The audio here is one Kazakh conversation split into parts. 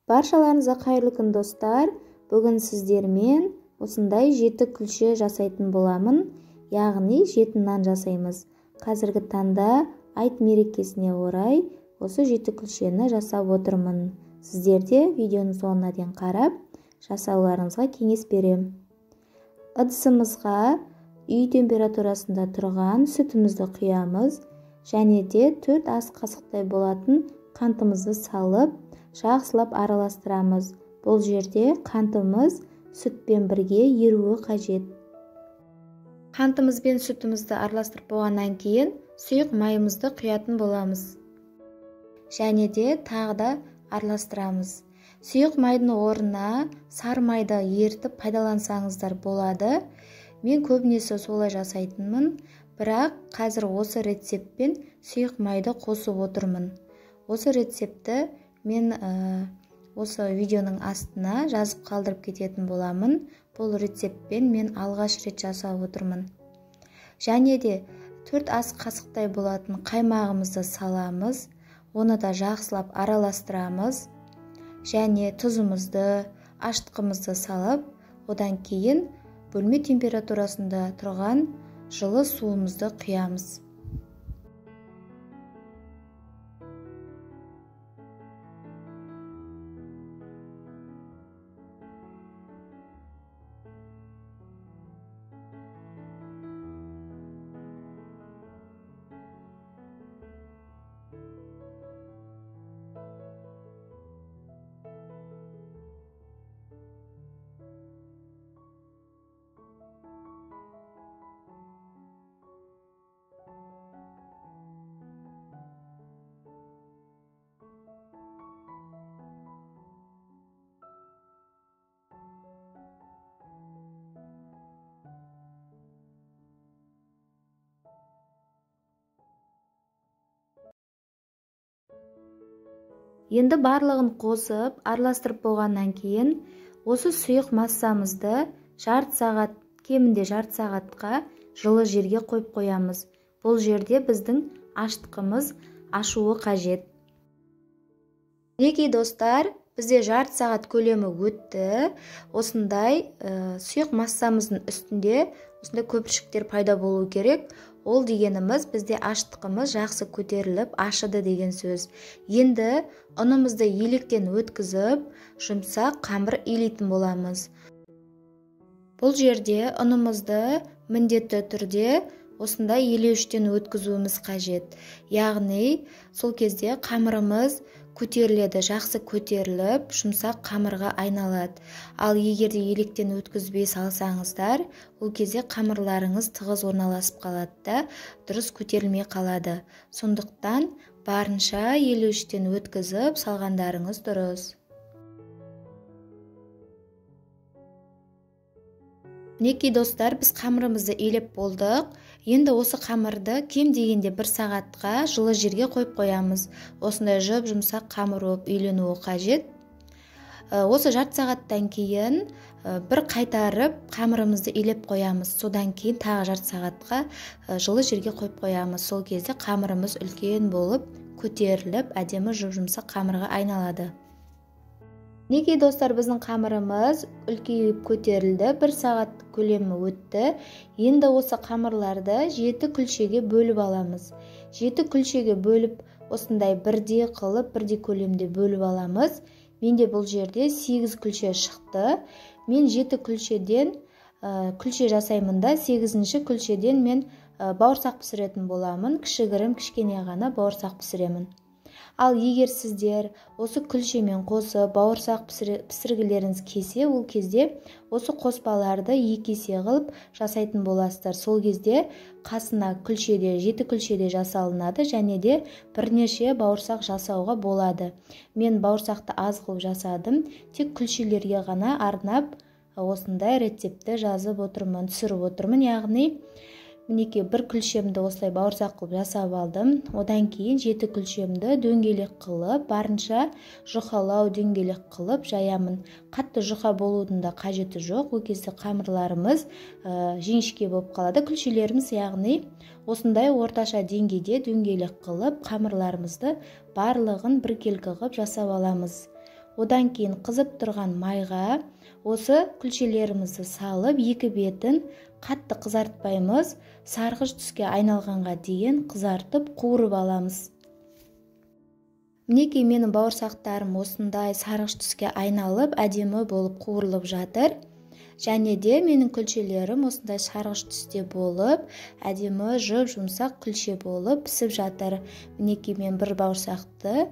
Баршаларыңызға қайырлы күн достар. Бүгін сіздермен осындай жеті күлше жасайтын боламын. Яғни жеті нан жасаймыз. Қазіргі таңда айт мерекесіне орай осы жеті күлшені жасап отырмын. Сіздерде видеоның соңына дейін қарап, жасауларыңызға кеңес берем. Ыдысымызға үй температурасында тұрған сүтімізді құямыз және де 4 ас қасықтай болатын қантымызды салып, жақсылап араластырамыз. Бұл жерде қантымыз сүтпен бірге еруі қажет. Қантымыз бен сүтімізді араластырып болғаннан кейін сұйық майымызды құятын боламыз. Және де тағы да араластырамыз. Сұйық майдың орнына сары майды ертіп пайдалансаңыздар болады. Мен көбінесе солай жасайтынмын, бірақ қазір осы рецептпен сұйық майды қосып отырмын. Осы рецепті мен осы видеоның астына жазып қалдырып кететін боламын. Бұл рецептпен мен алғаш рет жасап отырмын. Және де 4 ас қасықтай болатын қаймағымызды саламыз. Оны да жақсылап араластырамыз. Және тұзымызды, аштығымызды салып, одан кейін бөлме температурасында тұрған жылы суымызды құямыз. Енді барлығын қосып, араластырып болғаннан кейін, осы сұйық массамызды кемінде жарты сағатқа жылы жерге қойып қоямыз. Бұл жерде біздің аштығымыз ашуы қажет. Мінекей достар, бізде жарты сағат көлемі өтті. Осындай сұйық массамыздың үстінде осындай көпіршіктер пайда болу керек. Ол дегеніміз бізде аштығымыз жақсы көтеріліп, ашыды деген сөз. Енді ұнымызды електен өткізіп, жұмсақ қамыр илейтін боламыз. Бұл жерде ұнымызды міндетті түрде осындай елеуіштен өткізуіміз қажет. Яғни, сол кезде қамырымыз көтеріледі, жақсы көтеріліп, жұмсақ қамырға айналады. Ал егерде електен өткізбей салсаңыздар, ол кезде қамырларыңыз тығыз орналасып қалады да, дұрыс көтерілмей қалады. Сондықтан барынша елеуіштен өткізіп салғандарыңыз дұрыс. Мінекей достар, біз қамырымызды илеп болдық. Енді осы қамырды кем дегенде 1 сағатқа жылы жерге қойып қоямыз. Осындай жұмсақ қамыр болып үйленуі қажет. Осы жарты сағаттан кейін бір қайтарып қамырымызды илеп қоямыз. Содан кейін тағы жарты сағатқа жылы жерге қойып қоямыз. Сол кезде қамырымыз үлкен болып, көтеріліп, әдемі жұмсақ қамырға айналады. Мінекей достар, біздің қамырымыз үлкейіп көтерілді, 1 сағат көлемі өтті. Енді осы қамырларды 7 күлшеге бөліп аламыз. 7 күлшеге бөліп, осындай бірде қылып, бірде көлемде бөліп аламыз. Менде бұл жерде 8 күлше шықты. Мен 7 күлшеден күлше жасаймын да, 8-ші күлшеден мен бауырсақ пісіретін боламын. Кішігірім, кішкене ғана бауырсақ пісіремін. Ал егер сіздер осы күлшемен қосып бауырсақ пісіргілеріңіз келсе, ол кезде осы қоспаларды 2 есе қылып жасайтын боласыздар. Сол кезде қасына күлшеде, 7 күлшеде жасалынады және де бірнеше бауырсақ жасауға болады. Мен бауырсақты аз қылып жасадым, тек күлшелерге ғана арнап осындай рецепті жазып отырмын, түсіріп отырмын. Яғни мінекей 1 күлшемді осылай бауырсақ қылып жасап алдым. Одан кейін 7 күлшемді дөңгелек қылып, барынша жұқалау дөңгелек қылып жаямын. Қатты жұқа болудың да қажеті жоқ. Ол кезде қамырларымыз жіңішке болып қалады. Күлшелеріміз яғни осындай орташа деңгейде дөңгелек қылып, қамырларымызды барлығын біркелкі қылып жасап аламыз. Одан кейін қызып тұрған майға осы күлшелерімізді салып, екі бетін қатты қызартпаймыз, сарғыш түске айналғанға дейін қызартып қуырып аламыз. Мінекей менің бауырсақтарым осындай сарғыш түске айналып, әдемі болып қуырылып жатыр. Және де менің күлшелерім осындай сарғыш түсте болып, әдемі жұп-жұмсақ күлше болып пісіп жатыр. Мінекей мен бір бауырсақты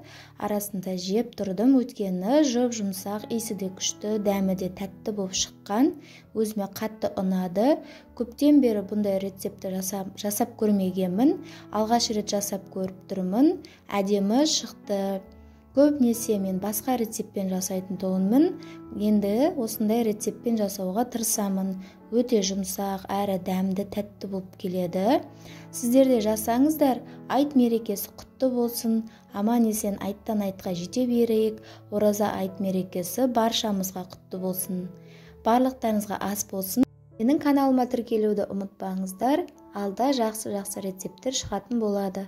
арасында жеп тұрдым, өйткені жұп-жұмсақ, иісі де күшті, дәмі де тәтті болып шыққан. Өзіме қатты ұнады. Көптен бері бұндай рецепті жасап көрмегенмін. Алғаш рет жасап көріп тұрмын. Әдемі шықты. Көбінесе мен басқа рецептпен жасайтын тұғынмын. Енді осындай рецептпен жасауға тырысамын. Өте жұмсақ, әрі дәмді, тәтті болып келеді. Сіздер де жасаңыздар. Айт мерекесі құтты болсын. Аман есен айттан айтқа жете берейік. Ораза айт мерекесі баршамызға құтты болсын. Барлықтарыңызға ас болсын. Менің каналыма тіркелуді ұмытпаңыздар. Алда жақсы рецепттер шығатын болады.